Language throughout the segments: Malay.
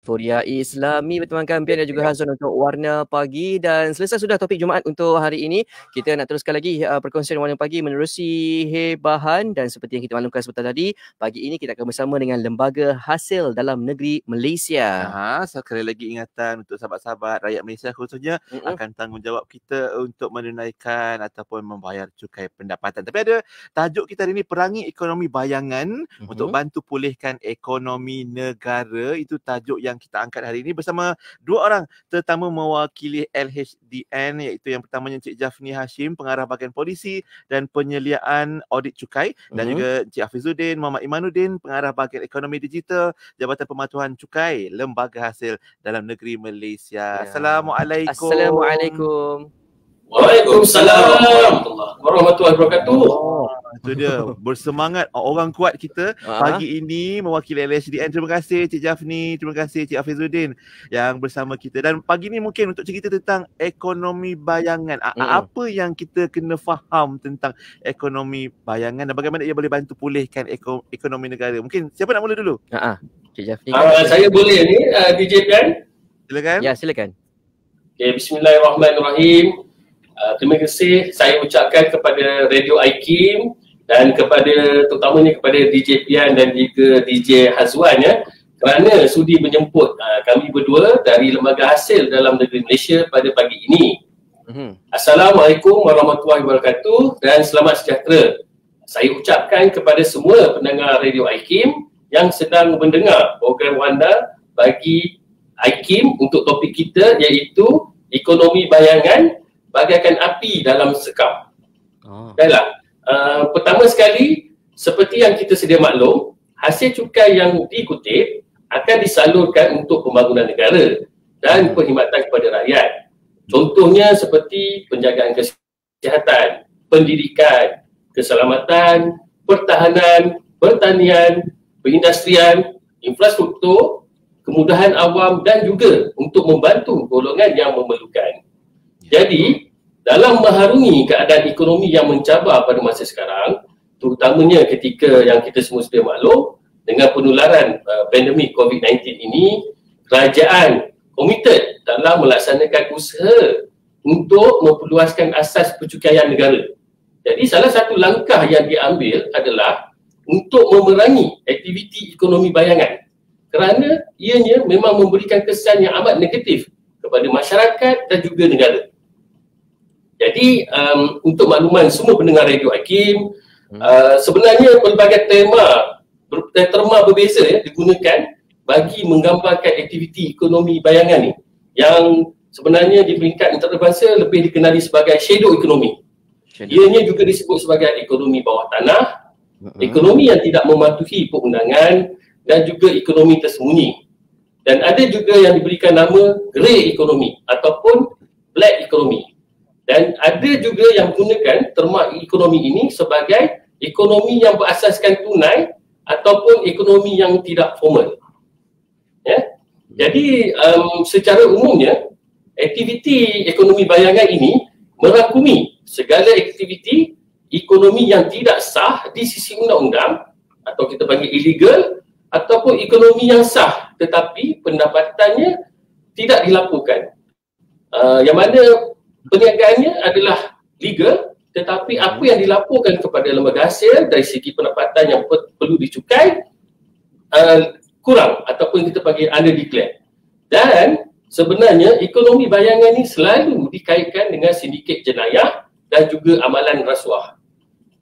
Suria Islami bertemankan Bian dan juga Hazwan untuk Warna Pagi. Dan selesai sudah topik Jumaat untuk hari ini. Kita nak teruskan lagi perkongsian Warna Pagi menerusi hebahan. Dan seperti yang kita maklumkan sebentar tadi, pagi ini kita akan bersama dengan Lembaga Hasil Dalam Negeri Malaysia. Sekali lagi ingatan untuk sahabat-sahabat rakyat Malaysia khususnya akan tanggungjawab kita untuk menunaikan ataupun membayar cukai pendapatan. Tapi ada tajuk kita hari ini, Perangi Ekonomi Bayangan untuk bantu pulihkan ekonomi negara. Itu tajuk yang kita angkat hari ini bersama dua orang tetamu mewakili LHDN, iaitu yang pertamanya Encik Jafni Hashim, Pengarah Bahagian Polisi dan Penyeliaan Audit Cukai, dan juga Encik Hafizuddin Muhammad Imanuddin, Pengarah Bahagian Ekonomi Digital, Jabatan Pematuhan Cukai, Lembaga Hasil Dalam Negeri Malaysia. Assalamualaikum. Assalamualaikum. Waalaikumsalam warahmatullahi wabarakatuh. Itu dia, bersemangat orang kuat kita pagi ini mewakili LHDN. Terima kasih Cik Jafni, terima kasih Cik Hafizuddin yang bersama kita. Dan pagi ni mungkin untuk cerita tentang ekonomi bayangan. Apa yang kita kena faham tentang ekonomi bayangan dan bagaimana ia boleh bantu pulihkan ekonomi negara. Mungkin siapa nak mula dulu? Cik Jafni. Saya boleh ni DJ Pian? Silakan. Ya, silakan. Okay, bismillahirrahmanirrahim. Terima kasih saya ucapkan kepada Radio IKIM dan terutamanya kepada DJ Pian dan juga DJ Hazwan kerana sudi menjemput kami berdua dari Lembaga Hasil Dalam Negeri Malaysia pada pagi ini. Assalamualaikum warahmatullahi wabarakatuh dan selamat sejahtera. Saya ucapkan kepada semua pendengar Radio IKIM yang sedang mendengar program anda bagi IKIM untuk topik kita iaitu ekonomi bayangan bagaikan api dalam sekam. Baiklah, pertama sekali, seperti yang kita sedia maklum, hasil cukai yang dikutip akan disalurkan untuk pembangunan negara dan perkhidmatan kepada rakyat. Contohnya seperti penjagaan kesihatan, pendidikan, keselamatan, pertahanan, pertanian, perindustrian, infrastruktur, kemudahan awam dan juga untuk membantu golongan yang memerlukan. Jadi, dalam mengharungi keadaan ekonomi yang mencabar pada masa sekarang, terutamanya ketika yang kita semua sudah maklum dengan penularan pandemik COVID-19 ini, kerajaan komited dalam melaksanakan usaha untuk memperluaskan asas percukaian negara. Jadi, salah satu langkah yang diambil adalah untuk memerangi aktiviti ekonomi bayangan kerana ianya memang memberikan kesan yang amat negatif kepada masyarakat dan juga negara. Jadi untuk makluman semua pendengar Radio IKIM, sebenarnya pelbagai terma berbeza digunakan bagi menggambarkan aktiviti ekonomi bayangan ni yang sebenarnya di peringkat antarabangsa lebih dikenali sebagai shadow ekonomi. Ianya juga disebut sebagai ekonomi bawah tanah, ekonomi yang tidak mematuhi perundangan dan juga ekonomi tersembunyi. Dan ada juga yang diberikan nama grey ekonomi ataupun black ekonomi. Dan ada juga yang menggunakan terma ekonomi ini sebagai ekonomi yang berasaskan tunai ataupun ekonomi yang tidak formal. Jadi secara umumnya aktiviti ekonomi bayangan ini merangkumi segala aktiviti ekonomi yang tidak sah di sisi undang-undang atau kita panggil illegal, ataupun ekonomi yang sah tetapi pendapatannya tidak dilaporkan. Yang mana perniagaannya adalah legal tetapi apa yang dilaporkan kepada lembaga hasil dari segi pendapatan yang perlu dicukai kurang ataupun kita panggil undeclared. Dan sebenarnya ekonomi bayangan ini selalu dikaitkan dengan sindiket jenayah dan juga amalan rasuah.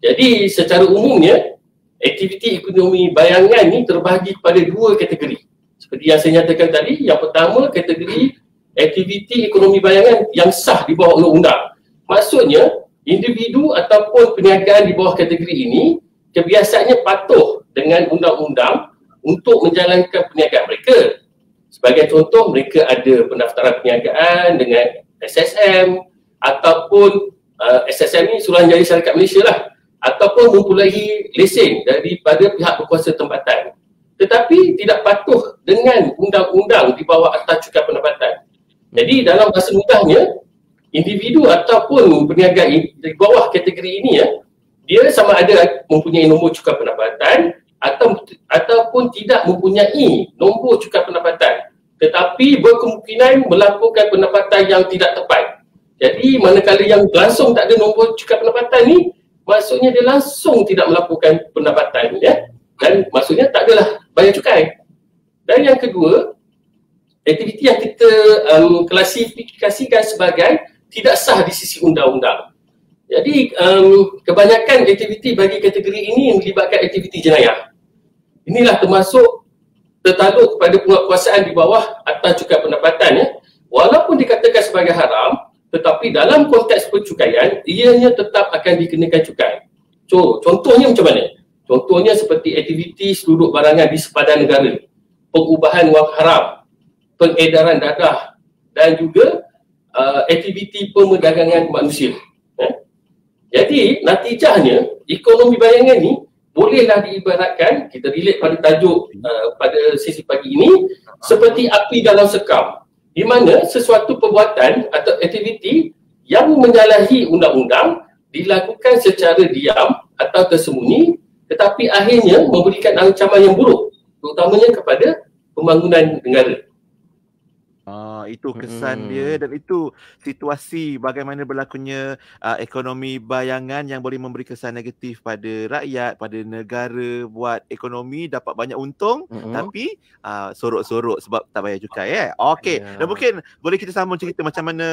Jadi secara umumnya aktiviti ekonomi bayangan ini terbahagi kepada dua kategori. Seperti yang saya nyatakan tadi, yang pertama kategori aktiviti ekonomi bayangan yang sah di bawah undang-undang. Maksudnya, individu ataupun perniagaan di bawah kategori ini kebiasaannya patuh dengan undang-undang untuk menjalankan perniagaan mereka. Sebagai contoh, mereka ada pendaftaran perniagaan dengan SSM ataupun SSM ni Suruhanjaya Syarikat Malaysia lah, ataupun mempunyai lesen daripada pihak berkuasa tempatan. Tetapi tidak patuh dengan undang-undang di bawah Akta Cukai Pendapatan. Jadi dalam bahasa mudahnya, individu ataupun perniagaan di bawah kategori ini dia sama ada mempunyai nombor cukai pendapatan ataupun tidak mempunyai nombor cukai pendapatan. tetapi berkemungkinan melakukan pendapatan yang tidak tepat. Jadi manakala yang langsung tak ada nombor cukai pendapatan ni, maksudnya dia langsung tidak melakukan pendapatan, ya. Dan maksudnya tak adalah bayar cukai. Dan yang kedua, aktiviti yang kita klasifikasikan sebagai tidak sah di sisi undang-undang. Jadi kebanyakan aktiviti bagi kategori ini melibatkan aktiviti jenayah. Inilah termasuk tertakluk kepada penguatkuasaan di bawah atas cukai pendapatan, ya. Walaupun dikatakan sebagai haram, tetapi dalam konteks percukaian, ianya tetap akan dikenakan cukai. Contohnya macam mana? Contohnya seperti aktiviti seluduk barangan di sepadan negara, pengubahan wang haram, pengedaran dadah, dan juga aktiviti perdagangan manusia. Jadi natijahnya ekonomi bayangan ni bolehlah diibaratkan, kita relate pada tajuk pada sesi pagi ini, seperti api dalam sekam, di mana sesuatu perbuatan atau aktiviti yang menyalahi undang-undang dilakukan secara diam atau tersembunyi, tetapi akhirnya memberikan ancaman yang buruk, terutamanya kepada pembangunan negara. Itu kesan dia, dan itu situasi bagaimana berlakunya ekonomi bayangan yang boleh memberi kesan negatif pada rakyat, pada negara, buat ekonomi dapat banyak untung tapi sorok-sorok sebab tak bayar cukai. Okey, dan mungkin boleh kita sambung cerita macam mana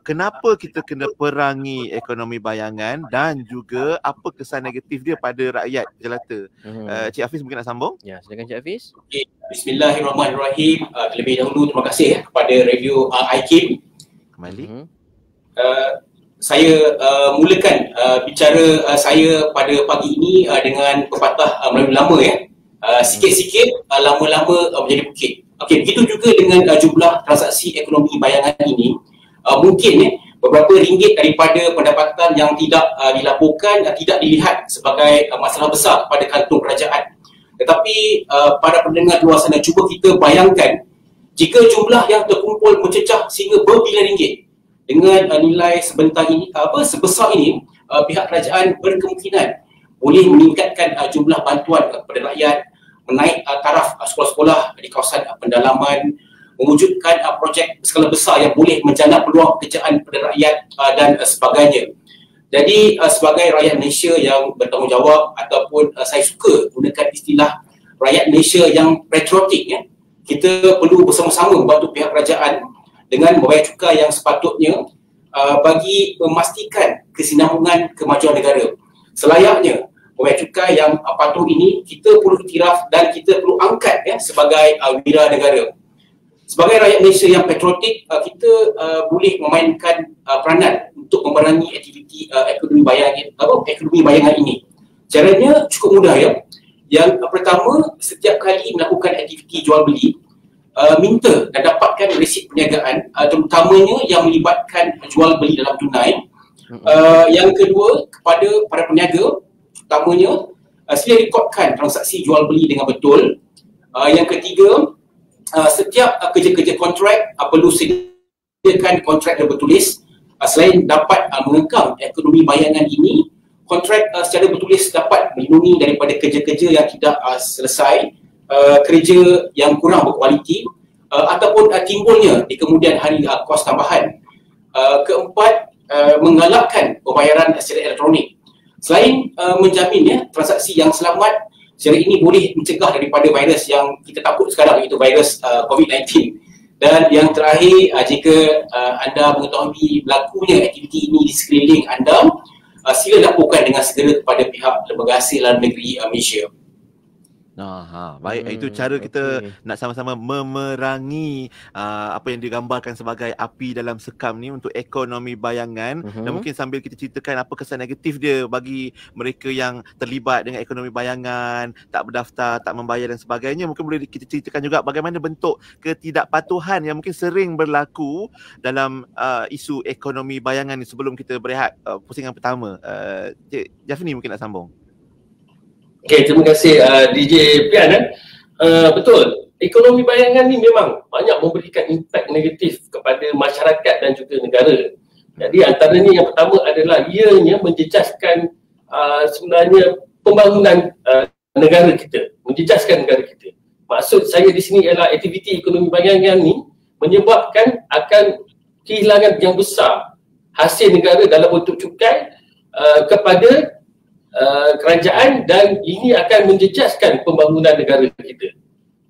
kenapa kita kena perangi ekonomi bayangan dan juga apa kesan negatif dia pada rakyat jelata. Cik Hafiz mungkin nak sambung? Ya, silakan Cik Hafiz. Okay. Bismillahirrahmanirrahim. Terlebih dahulu terima kasih kepada radio IKIM. Kembali. Saya mulakan bicara saya pada pagi ini dengan pepatah Melayu lama, ya. Sikit-sikit lama-lama menjadi bukit. Okey, begitu juga dengan jumlah transaksi ekonomi bayangan ini. Mungkin beberapa ringgit daripada pendapatan yang tidak dilaporkan tidak dilihat sebagai masalah besar pada kantung kerajaan. Tetapi para pendengar luar sana, cuba kita bayangkan jika jumlah yang terkumpul mencecah sehingga berbilion ringgit dengan nilai sebesar ini, pihak kerajaan berkemungkinan boleh meningkatkan jumlah bantuan kepada rakyat, menaik taraf sekolah-sekolah di kawasan pendalaman, mewujudkan projek berskala besar yang boleh menjana peluang pekerjaan kepada rakyat dan sebagainya. Jadi sebagai rakyat Malaysia yang bertanggungjawab, ataupun saya suka gunakan istilah rakyat Malaysia yang patriotik, ya, kita perlu bersama-sama membantu pihak kerajaan dengan membayar cukai yang sepatutnya bagi memastikan kesinambungan kemajuan negara. Selayaknya membayar cukai yang patuh ini kita perlu iktiraf dan kita perlu angkat, ya, sebagai wira negara. Sebagai rakyat Malaysia yang patriotik, kita boleh memainkan peranan untuk memerangi aktiviti ekonomi bayangan ini. Caranya cukup mudah, ya. Yang pertama, setiap kali melakukan aktiviti jual beli, minta dan dapatkan resit perniagaan, terutamanya yang melibatkan jual beli dalam tunai. Yang kedua, kepada para peniaga, terutamanya sila rekodkan transaksi jual beli dengan betul. Yang ketiga, setiap kerja-kerja kontrak perlu sediakan kontrak yang bertulis. Selain dapat mengekang ekonomi bayangan ini, kontrak secara bertulis dapat melindungi daripada kerja-kerja yang tidak selesai, kerja yang kurang berkualiti, ataupun timbulnya di kemudian hari kos tambahan. Keempat, menggalakkan pembayaran secara elektronik. Selain menjamin, ya, transaksi yang selamat, cara ini boleh mencegah daripada virus yang kita takut sekarang, iaitu virus COVID-19. Dan yang terakhir, jika anda mengetahui berlakunya aktiviti ini di sekeliling anda, sila laporkan dengan segera kepada pihak lembaga hasil dalam negeri Malaysia. Baik, itu cara kita nak sama-sama memerangi apa yang digambarkan sebagai api dalam sekam ni untuk ekonomi bayangan. Dan mungkin sambil kita ceritakan apa kesan negatif dia bagi mereka yang terlibat dengan ekonomi bayangan, tak berdaftar, tak membayar dan sebagainya, mungkin boleh kita ceritakan juga bagaimana bentuk ketidakpatuhan yang mungkin sering berlaku dalam isu ekonomi bayangan ni sebelum kita berehat pusingan pertama. Cik Jafni mungkin nak sambung. Okey, terima kasih DJ Pian. Betul, ekonomi bayangan ni memang banyak memberikan impak negatif kepada masyarakat dan juga negara. Jadi antaranya yang pertama adalah ianya menjejaskan sebenarnya pembangunan negara kita, menjejaskan negara kita. maksud saya di sini ialah aktiviti ekonomi bayangan ni menyebabkan akan kehilangan yang besar hasil negara dalam bentuk cukai kepada kerajaan, dan ini akan menjejaskan pembangunan negara kita.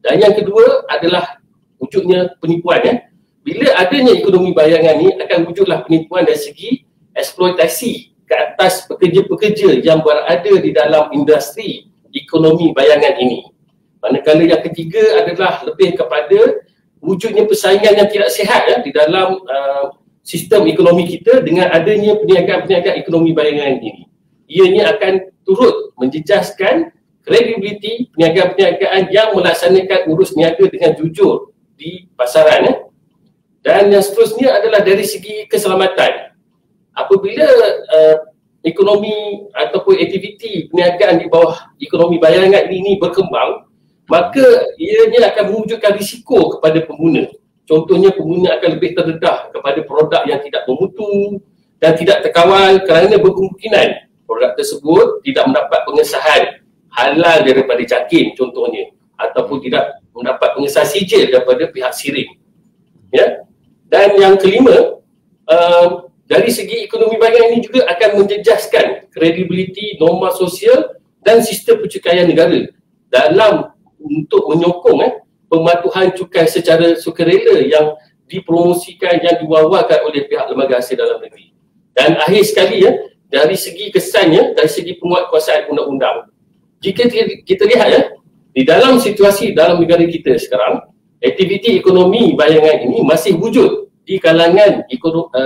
Dan yang kedua adalah wujudnya penipuan. Bila adanya ekonomi bayangan ni akan wujudlah penipuan dari segi eksploitasi ke atas pekerja-pekerja yang berada di dalam industri ekonomi bayangan ini. Manakala yang ketiga adalah lebih kepada wujudnya persaingan yang tidak sihat di dalam sistem ekonomi kita dengan adanya perniagaan-perniagaan ekonomi bayangan ini. Ianya akan turut menjejaskan kredibiliti perniagaan-perniagaan yang melaksanakan urus niaga dengan jujur di pasaran. Dan yang seterusnya adalah dari segi keselamatan. Apabila ekonomi ataupun aktiviti perniagaan di bawah ekonomi bayangan ini berkembang, maka ianya akan mewujudkan risiko kepada pengguna. Contohnya, pengguna akan lebih terdedah kepada produk yang tidak bermutu dan tidak terkawal kerana berkemungkinan produk tersebut tidak mendapat pengesahan halal daripada JAKIM contohnya, ataupun tidak mendapat pengesahan sijil daripada pihak SIRIM. Ya? Dan yang kelima, dari segi ekonomi bayangan ini juga akan menjejaskan kredibiliti norma sosial dan sistem pencukaian negara dalam untuk menyokong pematuhan cukai secara sukarela yang dipromosikan, yang diwawakan oleh pihak lembaga hasil dalam negeri. Dan akhir sekali dari segi kesannya, dari segi penguatkuasaan undang-undang, jika kita lihat di dalam situasi dalam negara kita sekarang, aktiviti ekonomi bayangan ini masih wujud di kalangan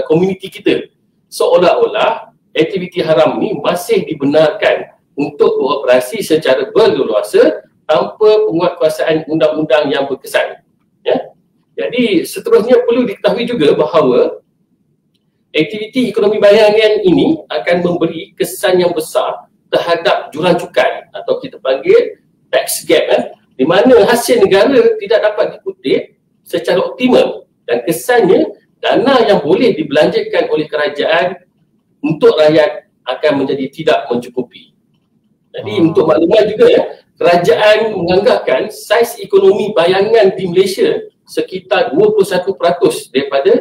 komuniti kita. Seolah-olah aktiviti haram ini masih dibenarkan untuk beroperasi secara berleluasa tanpa penguatkuasaan undang-undang yang berkesan. Ya? Jadi seterusnya perlu diketahui juga bahawa aktiviti ekonomi bayangan ini akan memberi kesan yang besar terhadap jurang cukai atau kita panggil tax gap, di mana hasil negara tidak dapat dikutip secara optimal, dan kesannya dana yang boleh dibelanjakan oleh kerajaan untuk rakyat akan menjadi tidak mencukupi. Jadi untuk maklumat juga kerajaan menganggapkan saiz ekonomi bayangan di Malaysia sekitar 21% daripada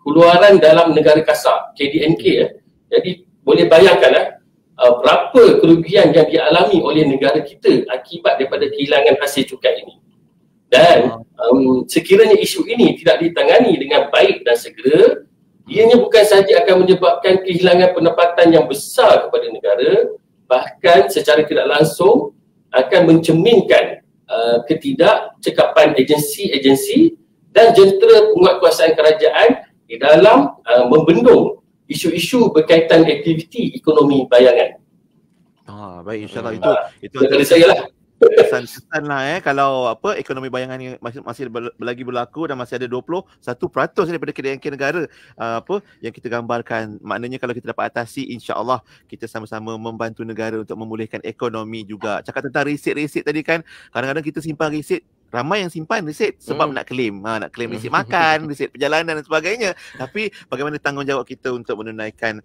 keluaran dalam negara kasar, KDNK. Jadi boleh bayangkan berapa kerugian yang dialami oleh negara kita akibat daripada kehilangan hasil cukai ini. Dan sekiranya isu ini tidak ditangani dengan baik dan segera, ianya bukan sahaja akan menyebabkan kehilangan pendapatan yang besar kepada negara, bahkan secara tidak langsung akan mencerminkan ketidakcekapan agensi-agensi dan jentera penguatkuasaan kerajaan di dalam membendung isu-isu berkaitan aktiviti ekonomi bayangan. Baik, insyaAllah itu dari saya lah. Kesan-kesan lah kalau ekonomi bayangan ni masih lagi berlaku dan masih ada 21% daripada KDNK negara yang kita gambarkan. Maknanya kalau kita dapat atasi, insya-Allah kita sama-sama membantu negara untuk memulihkan ekonomi juga. Cakap tentang resit tadi kan, kadang-kadang kita simpan resit, ramai yang simpan resit sebab nak claim resit makan, resit perjalanan dan sebagainya. Tapi bagaimana tanggungjawab kita untuk menunaikan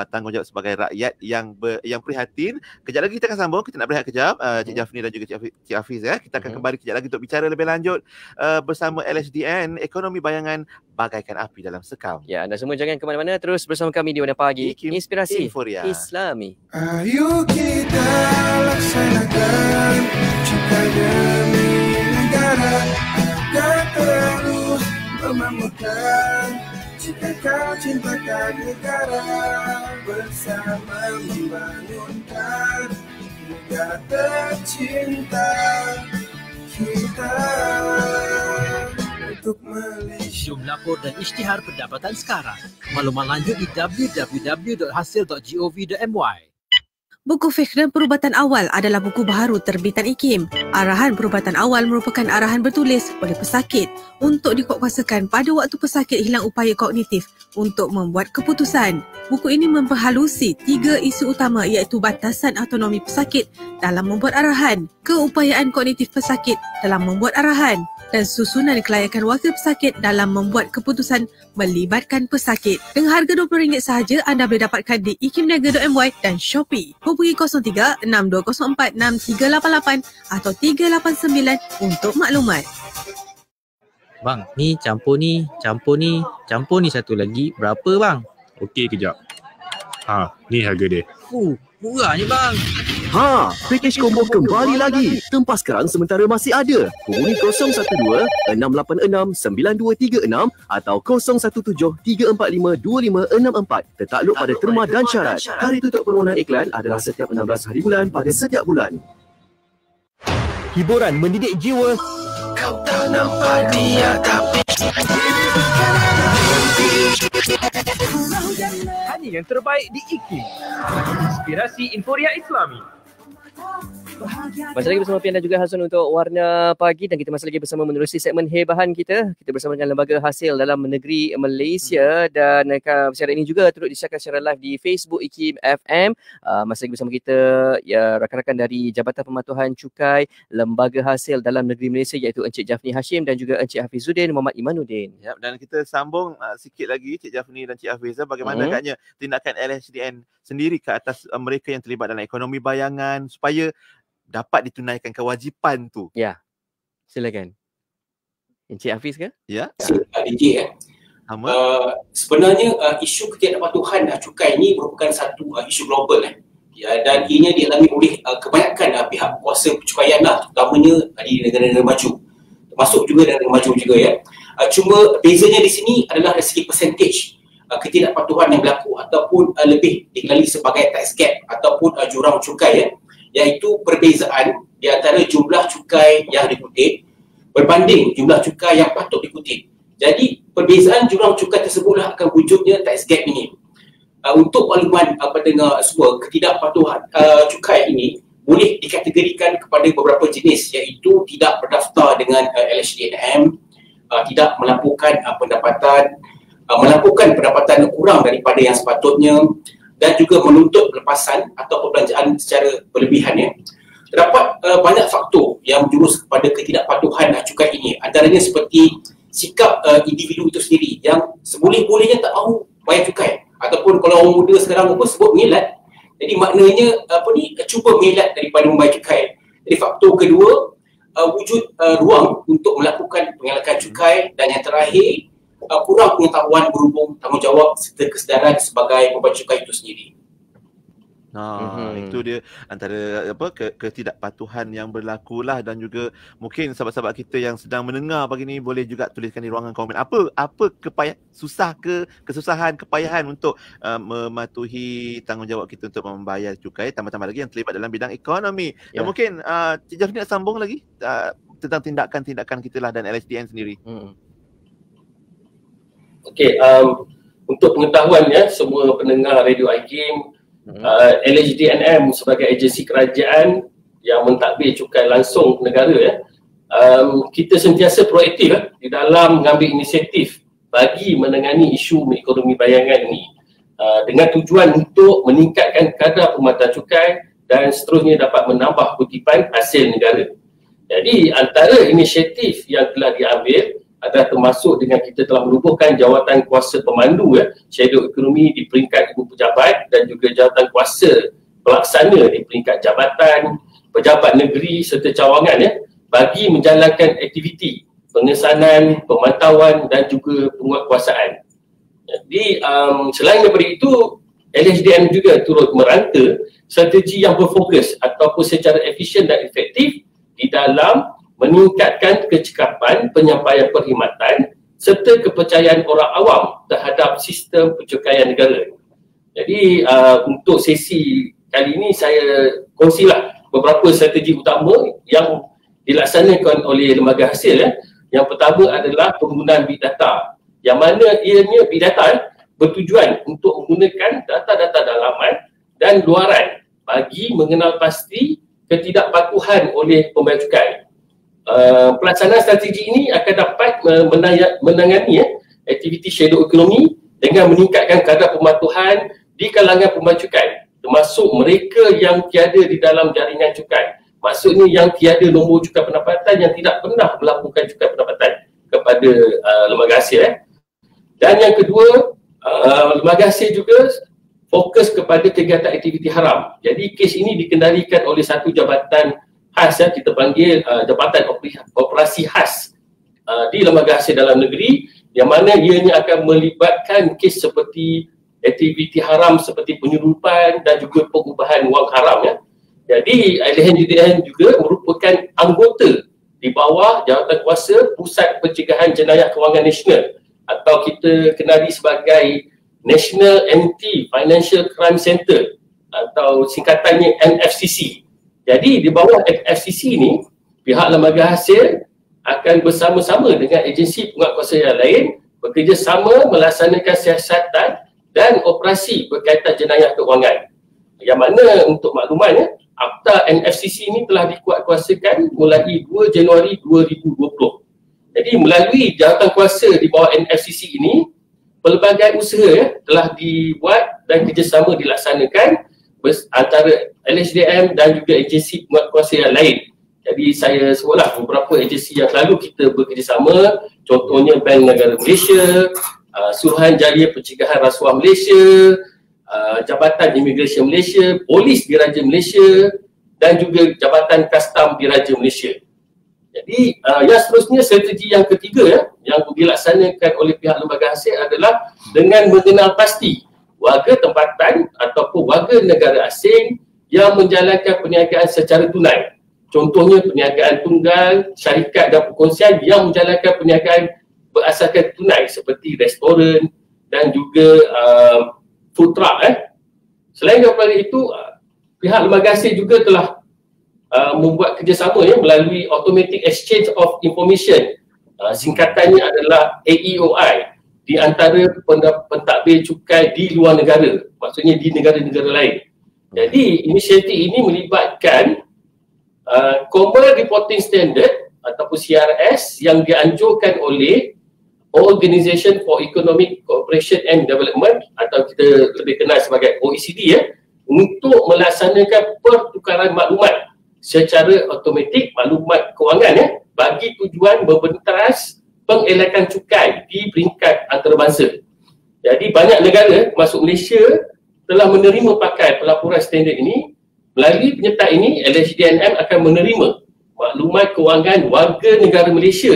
tanggungjawab sebagai rakyat yang prihatin. Kejap lagi kita akan sambung, kita nak berehat kejap, Cik Jafni dan juga Cik Hafiz Kita akan kembali kejap lagi untuk bicara lebih lanjut bersama LHDN, ekonomi bayangan bagaikan api dalam sekam. Ya, anda semua jangan ke mana-mana, terus bersama kami di Warna Pagi, Inspirasi Inforia Islami. Ayo kita laksanakan cukai demi negara agar terus memakmurkan. Jika kau cintakan negara, bersama membangunkan negara tercinta kita untuk Malaysia. Jom lapor dan isytihar pendapatan sekarang. Maklumat lanjut di www.hasil.gov.my. Buku Fiqh dan Perubatan Awal adalah buku baharu terbitan IKIM. Arahan perubatan awal merupakan arahan bertulis oleh pesakit untuk dikuatkuasakan pada waktu pesakit hilang upaya kognitif untuk membuat keputusan. Buku ini memperhalusi 3 isu utama, iaitu batasan autonomi pesakit dalam membuat arahan, keupayaan kognitif pesakit dalam membuat arahan, dan susunan kelayakan wakil pesakit dalam membuat keputusan melibatkan pesakit. Dengan harga RM20 sahaja, anda boleh dapatkan di ikimniaga.my dan Shopee. hubungi 03 6204 6388 atau 389 untuk maklumat. Bang, ni campur ni satu lagi. Berapa bang? Okey, kejap. Ni harga dia. Murahnya bang. Package combo kembali lagi. Tempas sekarang sementara masih ada. Hubungi 012-686-9236 atau 017-345-2564. Tertakluk pada terma dan syarat. Hari tutup permohonan iklan adalah setiap 16 hari bulan pada setiap bulan. Hiburan mendidik jiwa. Kau tak nampak dia tapi Hanya yang terbaik di IKIM. Inspirasi Inforia Islami. Masih lagi bersama Pian dan juga Hazwan untuk Warna Pagi, dan kita masih lagi bersama menerusi segmen Hebahan kita. Kita bersama dengan Lembaga Hasil dalam Negeri Malaysia, dan siaran ini juga turut disiarkan secara live di Facebook IKIM FM. Masih lagi bersama kita rakan-rakan dari Jabatan Pematuhan Cukai Lembaga Hasil dalam Negeri Malaysia, iaitu Encik Jafni Hashim dan juga Encik Hafizuddin Muhammad Imanuddin. Dan kita sambung sikit lagi Cik Jafni dan Cik Hafiz, bagaimana agaknya tindakan LHDN sendiri ke atas mereka yang terlibat dalam ekonomi bayangan supaya dapat ditunaikan kewajipan tu. Ya, silakan. Encik Hafiz ke? Ya. DJ sebenarnya isu ketidakpatuhan cukai ini merupakan satu isu global dan ianya dialami oleh kebanyakan pihak kuasa percukaian terutamanya di negara-negara maju, termasuk juga negara maju juga ya. Cuma bezanya di sini adalah dari segi percentage ketidakpatuhan yang berlaku ataupun lebih dikenali sebagai tax gap ataupun jurang cukai iaitu perbezaan di antara jumlah cukai yang dikutip berbanding jumlah cukai yang patut dikutip. Jadi perbezaan jurang cukai tersebutlah akan wujudnya tax gap ini. Untuk makluman pendengar semua, ketidakpatuhan cukai ini boleh dikategorikan kepada beberapa jenis, iaitu tidak berdaftar dengan LHDN, tidak melaporkan pendapatan kurang daripada yang sepatutnya, dan juga menuntut pelepasan atau perbelanjaan secara berlebihan. Terdapat banyak faktor yang menjurus kepada ketidakpatuhan cukai ini. Antaranya seperti sikap individu itu sendiri yang seboleh-bolehnya tak mahu bayar cukai, ataupun kalau orang muda sekarang sebut mengelat. Jadi maknanya cuba mengelat daripada membayar cukai. Jadi faktor kedua, wujud ruang untuk melakukan pengelakan cukai, dan yang terakhir kurang pengetahuan berhubung tanggungjawab serta kesedaran sebagai pembayar cukai itu sendiri. Itu dia antara ketidakpatuhan yang berlaku lah, dan juga mungkin sahabat-sahabat kita yang sedang mendengar pagi ni boleh juga tuliskan di ruangan komen apa kesusahan, kepayahan untuk mematuhi tanggungjawab kita untuk membayar cukai, tambah-tambah lagi yang terlibat dalam bidang ekonomi. Dan mungkin Cik Jafni nak sambung lagi tentang tindakan-tindakan kita lah dan LHDN sendiri. Okey, untuk pengetahuannya semua pendengar Radio IKIM, LHDNM sebagai agensi kerajaan yang mentadbir cukai langsung negara, kita sentiasa proaktif di dalam mengambil inisiatif bagi menangani isu ekonomi bayangan ini, dengan tujuan untuk meningkatkan kadar pematuhan cukai dan seterusnya dapat menambah kutipan hasil negara. Jadi antara inisiatif yang telah diambil adalah termasuk dengan kita telah menubuhkan jawatan kuasa pemandu shadow ekonomi di peringkat ibu pejabat, dan juga jawatan kuasa pelaksana di peringkat jabatan, pejabat negeri serta cawangan bagi menjalankan aktiviti pengesanan, pemantauan dan juga penguatkuasaan. Jadi selain daripada itu, LHDN juga turut merangka strategi yang berfokus ataupun secara efisien dan efektif di dalam meningkatkan kecekapan penyampaian perkhidmatan serta kepercayaan orang awam terhadap sistem pencukaian negara. Jadi untuk sesi kali ini saya kongsilah beberapa strategi utama yang dilaksanakan oleh lembaga hasil. Yang pertama adalah penggunaan big data, yang mana ianya big data bertujuan untuk menggunakan data-data dalaman dan luaran bagi mengenal pasti ketidakpatuhan oleh pembayar cukai. Pelaksanaan strategi ini akan dapat menangani aktiviti shadow ekonomi dengan meningkatkan kadar pematuhan di kalangan pembayar cukai, termasuk mereka yang tiada di dalam jaringan cukai. Maksudnya yang tiada nombor cukai pendapatan, yang tidak pernah melaporkan cukai pendapatan kepada lembaga hasil. Dan yang kedua, lembaga hasil juga fokus kepada kegiatan aktiviti haram. Jadi kes ini dikendalikan oleh satu jabatan khas, kita panggil Jabatan Operasi Khas di Lembaga Hasil Dalam Negeri, yang mana ianya akan melibatkan kes seperti aktiviti haram seperti penyeludupan dan juga pengubahan wang haram. Jadi LHNJDN juga merupakan anggota di bawah Jawatan Kuasa Pusat Pencegahan Jenayah Kewangan Nasional, atau kita kenali sebagai National Anti-Financial Crime Center, atau singkatannya NFCC. Jadi di bawah NFCC ini, pihak lembaga hasil akan bersama-sama dengan agensi penguatkuasa yang lain bekerjasama melaksanakan siasatan dan operasi berkaitan jenayah kewangan. Yang mana untuk maklumannya, Akta NFCC ini telah dikuatkuasakan mulai 2 Januari 2020. Jadi melalui jawatankuasa di bawah NFCC ini, pelbagai usaha telah dibuat dan kerjasama dilaksanakan antara LHDM dan juga agensi penguatkuasa yang lain. Jadi saya sebutlah beberapa agensi yang selalu kita bekerjasama, contohnya Bank Negara Malaysia, Suruhanjaya Pencegahan Rasuah Malaysia, Jabatan Imigresen Malaysia, Polis Diraja Malaysia dan juga Jabatan Kastam Diraja Malaysia. Jadi yang seterusnya, strategi yang ketiga yang dilaksanakan oleh pihak lembaga hasil adalah dengan mengenal pasti warga tempatan ataupun warga negara asing yang menjalankan perniagaan secara tunai. Contohnya perniagaan tunggal, syarikat dan perkongsian yang menjalankan perniagaan berasaskan tunai seperti restoran dan juga food truck. Selain daripada itu, pihak lembaga hasil juga telah membuat kerjasama melalui Automatic Exchange of Information, singkatannya adalah AEOI, di antara pentadbir cukai di luar negara, maksudnya di negara-negara lain. Jadi inisiatif ini melibatkan Common Reporting Standard ataupun CRS yang dianjurkan oleh Organisation for Economic Cooperation and Development, atau kita lebih kenal sebagai OECD, untuk melaksanakan pertukaran maklumat secara automatik, maklumat kewangan bagi tujuan membenteras pengelakan cukai di peringkat antarabangsa. Jadi banyak negara termasuk Malaysia telah menerima pakai pelaporan standard ini. Melalui penyertaan ini, LHDNM akan menerima maklumat kewangan warga negara Malaysia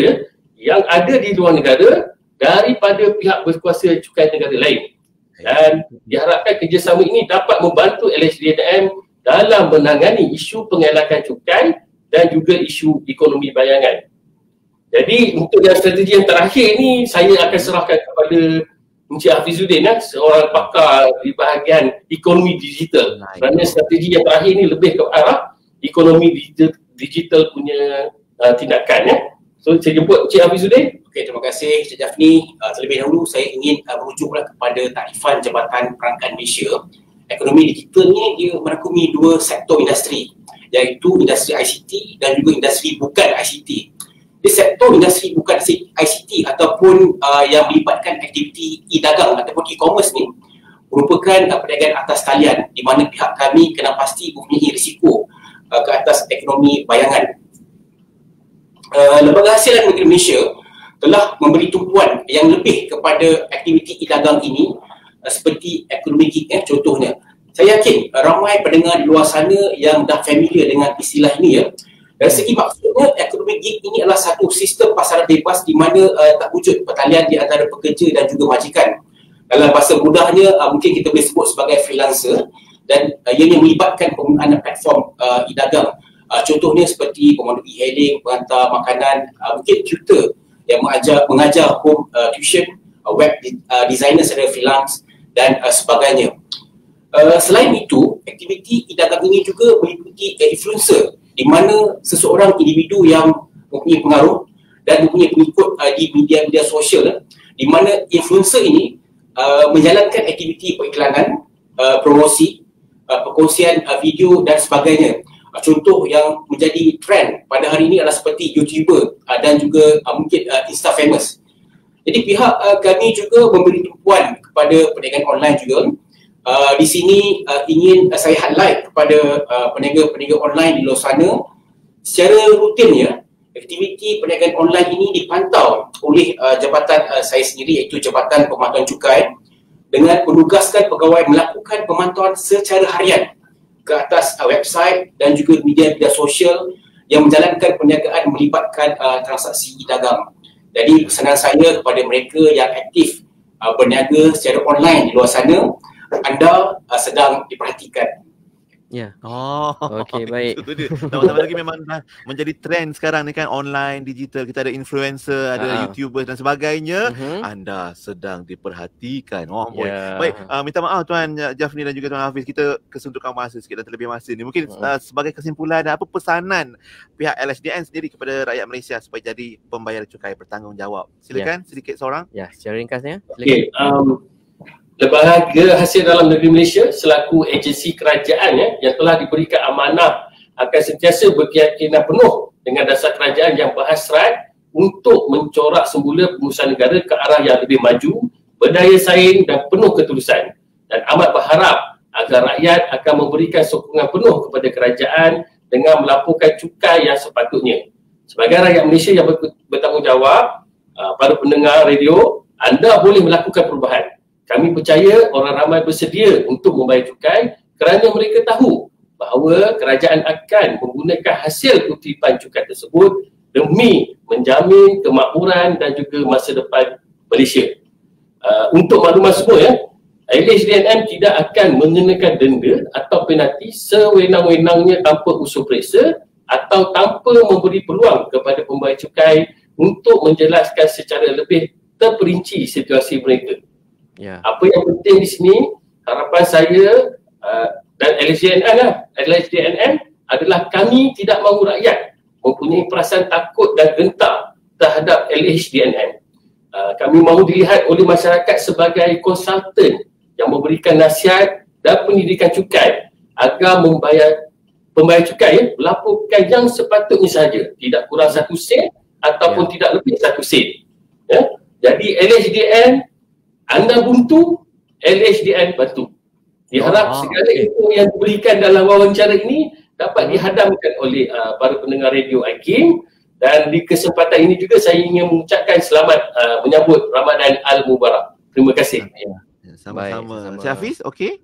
yang ada di luar negara daripada pihak berkuasa cukai negara lain. Dan diharapkan kerjasama ini dapat membantu LHDNM dalam menangani isu pengelakan cukai dan juga isu ekonomi bayangan. Jadi untuk yang strategi yang terakhir ni, saya akan serahkan kepada Encik Hafizuddin, seorang pakar di bahagian ekonomi digital. Kerana strategi yang terakhir ni lebih ke arah ekonomi digital punya tindakan. So saya jemput Encik Hafizuddin. Okey, terima kasih Encik Jafni. Terlebih dahulu saya ingin merujuk kepada takrifan Jabatan Perangkat Malaysia. Ekonomi digital ni dia merangkumi dua sektor industri, iaitu industri ICT dan juga industri bukan ICT. Di sektor industri bukan ICT ataupun yang melibatkan aktiviti e-dagang ataupun e-commerce ni merupakan perniagaan atas talian, di mana pihak kami kena pasti mempunyai risiko ke atas ekonomi bayangan. Lembaga Hasil Negeri Malaysia telah memberi tumpuan yang lebih kepada aktiviti e-dagang ini seperti ekonomi gig contohnya. Saya yakin ramai pendengar di luar sana yang dah familiar dengan istilah ini Dari segi maksudnya, ekonomi gig ini adalah satu sistem pasaran bebas di mana tak wujud pertalian di antara pekerja dan juga majikan. Dalam bahasa mudahnya, mungkin kita boleh sebut sebagai freelancer, dan ianya melibatkan penggunaan platform e-dagang. Contohnya seperti pemandu e-hailing, pengantar makanan, mungkin tutor yang mengajar home tuition, web designer secara freelance dan sebagainya. Selain itu, aktiviti e-dagang ini juga meliputi influencer, di mana seseorang individu yang mempunyai pengaruh dan mempunyai pengikut di media-media sosial, di mana influencer ini menjalankan aktiviti periklanan, promosi, perkongsian video dan sebagainya. Contoh yang menjadi trend pada hari ini adalah seperti YouTuber dan juga mungkin Insta famous. Jadi pihak kami juga memberi tumpuan kepada perniagaan online juga. Di sini ingin saya highlight kepada peniaga-peniaga online di luar sana, secara rutinnya aktiviti perniagaan online ini dipantau oleh jabatan saya sendiri, iaitu Jabatan Pemantauan Cukai, dengan menugaskan pegawai melakukan pemantauan secara harian ke atas website dan juga media-media sosial yang menjalankan perniagaan melibatkan transaksi dagang. Jadi pesanan saya kepada mereka yang aktif berniaga secara online di luar sana, anda sedang diperhatikan. Ya. Oh, okey, baik. Itu dia. Tambah-tambah lagi memang dah menjadi trend sekarang ni kan, online, digital. Kita ada influencer, ada YouTubers dan sebagainya. Anda sedang diperhatikan. Oh, boy. Baik, minta maaf Tuan Jafni dan juga Tuan Hafiz. Kita kesuntukan masa sikit dan terlebih masa ni. Mungkin sebagai kesimpulan, apa pesanan pihak LHDN sendiri kepada rakyat Malaysia supaya jadi pembayar cukai bertanggungjawab? Silakan sedikit seorang. Ya, secara ringkasnya. Okey, Lembaga Hasil Dalam Negeri Malaysia selaku agensi kerajaan yang telah diberikan amanah akan sentiasa berkeyakinan penuh dengan dasar kerajaan yang berhasrat untuk mencorak semula pengurusan negara ke arah yang lebih maju, berdaya saing dan penuh ketulusan, dan amat berharap agar rakyat akan memberikan sokongan penuh kepada kerajaan dengan melaporkan cukai yang sepatutnya. Sebagai rakyat Malaysia yang bertanggungjawab, para pendengar radio, anda boleh melakukan perubahan. Kami percaya orang ramai bersedia untuk membayar cukai kerana mereka tahu bahawa kerajaan akan menggunakan hasil kutipan cukai tersebut demi menjamin kemakmuran dan juga masa depan Malaysia. Untuk makluman semua LHDNM tidak akan mengenakan denda atau penalti sewenang-wenangnya tanpa usul periksa atau tanpa memberi peluang kepada pembayar cukai untuk menjelaskan secara lebih terperinci situasi mereka. Apa yang penting di sini, harapan saya dan LHDNM adalah kami tidak mahu rakyat mempunyai perasaan takut dan gentar terhadap LHDNM. Kami mahu dilihat oleh masyarakat sebagai konsultan yang memberikan nasihat dan pendidikan cukai agar pembayar cukai melaporkan yang sepatutnya sahaja, tidak kurang 1 sen ataupun tidak lebih 1 sen. Jadi LHDN, anda buntu, LHDN bantu. Diharap segala info yang diberikan dalam wawancara ini dapat dihadamkan oleh para pendengar radio IKIM, dan di kesempatan ini juga saya ingin mengucapkan selamat menyambut Ramadan Al-Mubarak. Terima kasih. Sama-sama. Cik Hafiz, okey?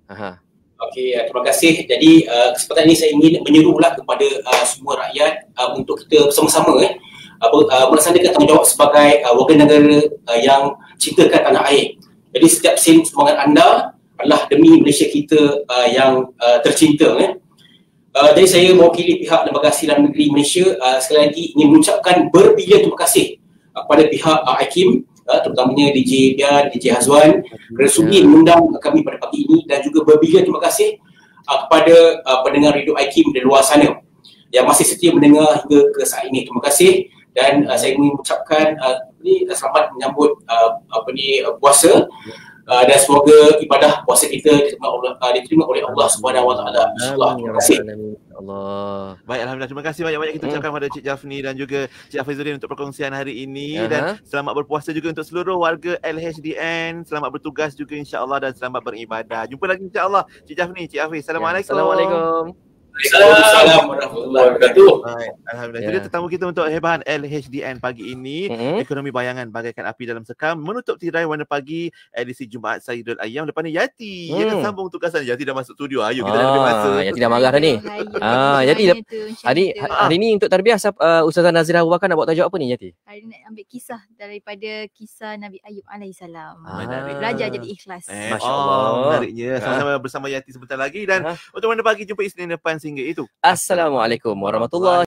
Okey, terima kasih. Jadi kesempatan ini saya ingin menyerulah kepada semua rakyat untuk kita bersama-sama melaksanakan tanggungjawab sebagai warga negara yang cintakan tanah air. Jadi setiap sen semangat anda adalah demi Malaysia kita yang tercinta. Jadi saya mewakili pihak Lembaga Hasil Dalam Negeri Malaysia sekali lagi ingin mengucapkan berbilion terima kasih kepada pihak IKIM, terutamanya DJ Bian, DJ Hazwan kerana sudi mengundang kami pada pagi ini, dan juga berbilion terima kasih kepada pendengar radio IKIM di luar sana yang masih setia mendengar hingga ke saat ini. Terima kasih, dan saya ingin mengucapkan selamat menyambut puasa, dan semoga ibadah puasa kita diterima oleh Allah Subhanahu Wa Taala. InsyaAllah. Terima kasih. Baik, alhamdulillah. Terima kasih banyak-banyak kita ucapkan kepada Cik Jafni dan juga Cik Hafizuddin untuk perkongsian hari ini, dan selamat berpuasa juga untuk seluruh warga LHDN. Selamat bertugas juga insya-Allah, dan selamat beribadah. Jumpa lagi insya-Allah. Cik Jafni, Cik Hafiz. Assalamualaikum. Assalamualaikum. Assalamualaikum warahmatullahi wabarakatuh. Alhamdulillah. Itu dia tetamu kita untuk Hebahan LHDN pagi ini. Ekonomi bayangan bagaikan api dalam sekam, menutup tirai warna pagi edisi Jumaat Sayyidul Ayyam. Lepas ni Yati yang akan sambung tugasan. Yati dah masuk studio. Ayo kita dah lebih masa. Yati dah marah dah ni. Yati hari ni untuk tarbiyah Ustazah Nazira Abu Bakar nak buat tajuk apa ni Yati? Hari ni nak ambil kisah daripada kisah Nabi Ayub alaihissalam. Belajar jadi ikhlas. Masya-Allah. Menariknya. Sama-sama bersama Yati sebentar lagi, dan untuk warna pagi jumpa Isnin depan sehingga itu. Assalamualaikum warahmatullahi